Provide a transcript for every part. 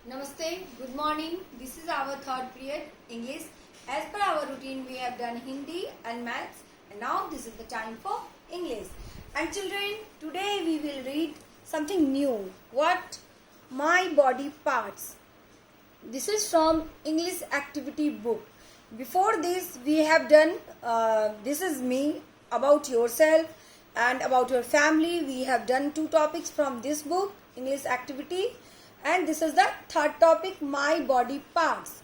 Namaste, good morning. This is our third period, English. As per our routine, we have done Hindi and Maths, and now this is the time for English. And children, today we will read something new. What? My body parts. This is from English activity book. Before this, we have done This is me, about yourself, and about your family. We have done two topics from this book, English activity. And this is the third topic, my body parts.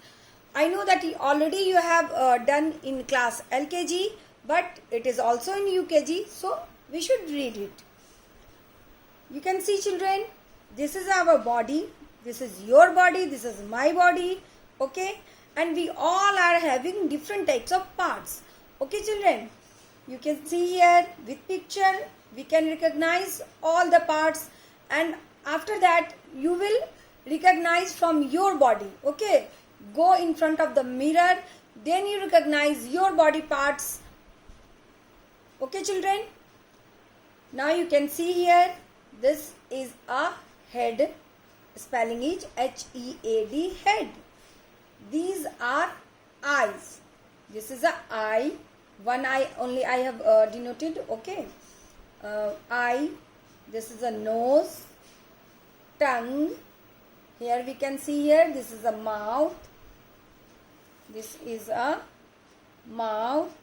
I know that already you have done in class LKG, but it is also in UKG, so we should read it. You can see, children, this is our body, this is your body, this is my body, okay? And we all are having different types of parts, okay, children? You can see here with picture, we can recognize all the parts, and after that you will recognize from your body, okay? Go in front of the mirror, then you recognize your body parts, okay, children? Now you can see here, this is a head, spelling is H-E-A-D, head. These are eyes. This is a eye, one eye only I have denoted, okay? Eye, this is a nose, tongue, here we can see here, this is a mouth, this is a mouth,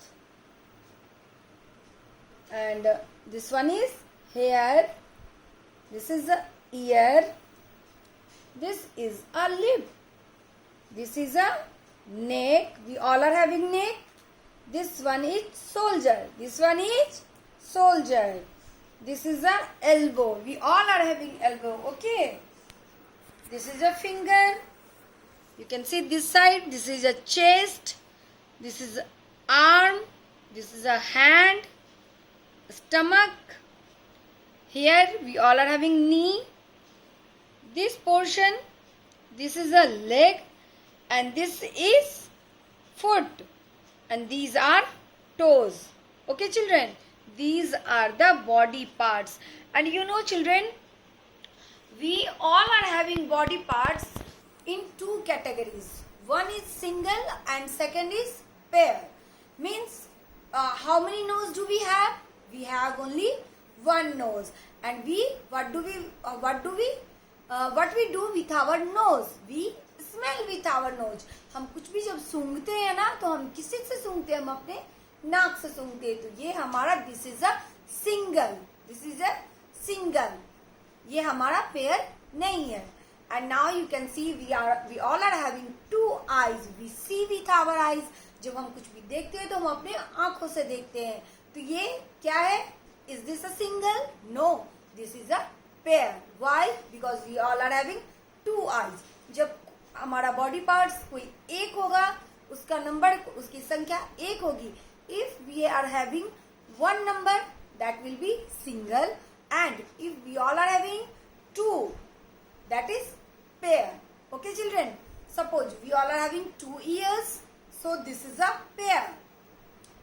and this one is hair, this is a ear, this is a lip, this is a neck, we all are having neck, this one is soldier, this one is soldier. This is a elbow. We all are having elbow. Okay. This is a finger. You can see this side. This is a chest. This is arm. This is a hand. Stomach. Here we all are having knee. This portion. This is a leg. And this is foot. And these are toes. Okay, children. These are the body parts. And you know, children, we all are having body parts in two categories. One is single and second is pair. Means how many nose do we have? We have only one nose. And what we do with our nose? We smell with our nose. हम कुछ भी जब सूंघते हैं ना, तो हम किसी से सूंघते हैं? हम अपने नाक से सूंघते हैं. तो ये हमारा दिस इज अ सिंगल, ये हमारा पेयर नहीं है. And now you can see we all are having two eyes. We see with our eyes. जब हम कुछ भी देखते हैं तो हम अपने आंखों से देखते हैं. तो ये क्या है? Is this a single? No, this is a pair. Why? Because we all are having two eyes. जब हमारा बॉडी पार्ट्स कोई एक होगा, उसका नंबर, उसकी संख्या एक होगी. If we are having one number, that will be single, and if we all are having two, that is pair. Okay, children? Suppose we all are having two ears, so this is a pair.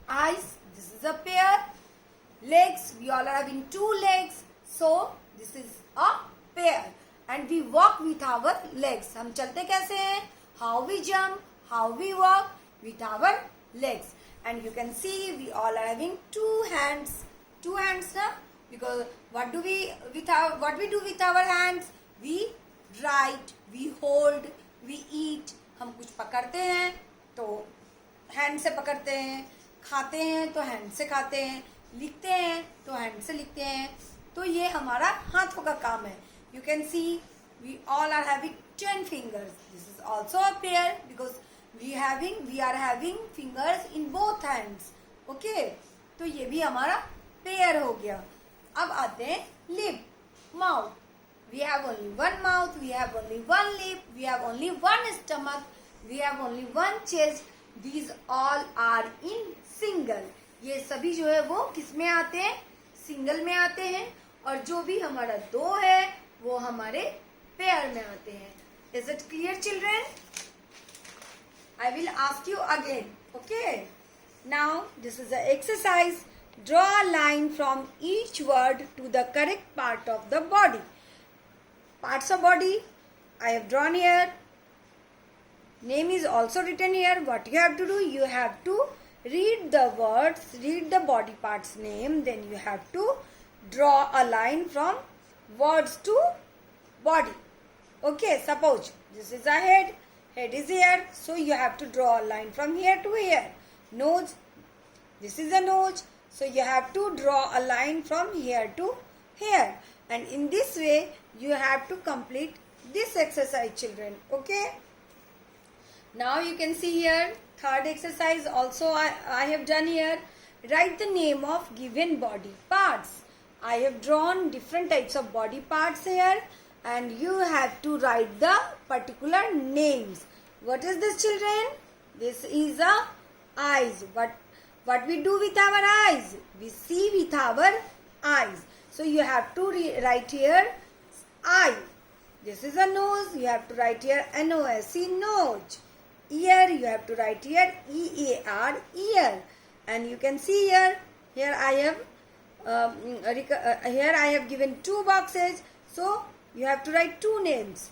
Eyes, this is a pair. Legs, we all are having two legs, so this is a pair. And we walk with our legs. हम चलते कैसे हैं? How we jump, how we walk with our legs. And you can see we all are having two hands na? Because what do we do with our hands? We write, we hold, we eat. हम कुछ पकड़ते हैं तो hand से पकड़ते हैं, खाते हैं तो हैंड से खाते हैं, लिखते हैं तो हैंड से लिखते हैं. तो ये हमारा हाथों का काम है. You can see we all are having 10 fingers. This is also a pair because we are having fingers in both hands. Okay, तो ये भी हमारा पेयर हो गया. अब आते हैं lip, mouth. We have only one mouth, we have only one lip, we have only one stomach, we have only one chest. These all are in single. ये सभी जो है वो किस में आते हैं? सिंगल में आते हैं. और जो भी हमारा दो है वो हमारे पेयर में आते हैं. Is it clear, children? I will ask you again. Okay. Now this is the exercise. Draw a line from each word to the correct part of the body. Parts of body. I have drawn here. Name is also written here. What you have to do? You have to read the words, read the body parts name. Then you have to draw a line from words to body. Okay, suppose this is a head. Head is here. So you have to draw a line from here to here. Nose. This is a nose. So you have to draw a line from here to here. And in this way, you have to complete this exercise, children. Okay. Now you can see here, third exercise also I have done here. Write the name of given body parts. I have drawn different types of body parts here, and you have to write the particular names. What is this, children? This is a eyes. What we do with our eyes? We see with our eyes. So you have to write here eye. This is a nose. You have to write here N-O-S-E, nose. Ear, you have to write here E-A-R, ear. And you can see here I have given two boxes. So you have to write two names.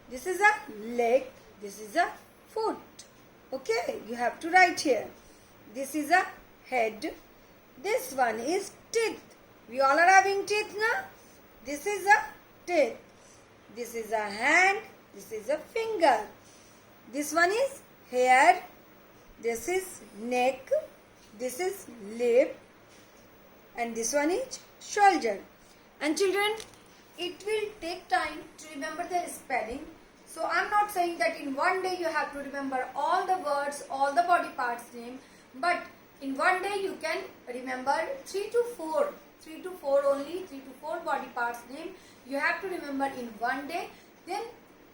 This is a leg. This is a foot. Okay, you have to write here. This is a head. This one is teeth. We all are having teeth now. This is a teeth. This is a hand. This is a finger. This one is hair. This is neck. This is lip. And this one is shoulder. And children, it will take time to remember the spelling. So I am not saying that in one day you have to remember all the words, all the body parts name. But in one day you can remember 3 to 4 only, 3 to 4 body parts name. You have to remember in one day. Then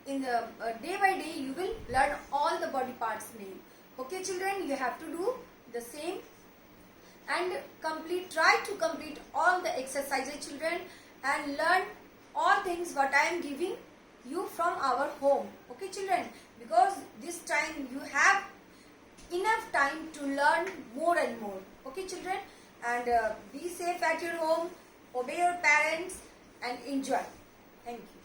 in the day by day you will learn all the body parts name. Okay, children, you have to do the same and try to complete all the exercises, children, and learn all things what I am giving you from our home. Okay, children, because this time you have enough time to learn more and more. Okay, children, and be safe at your home, obey your parents, and enjoy. Thank you.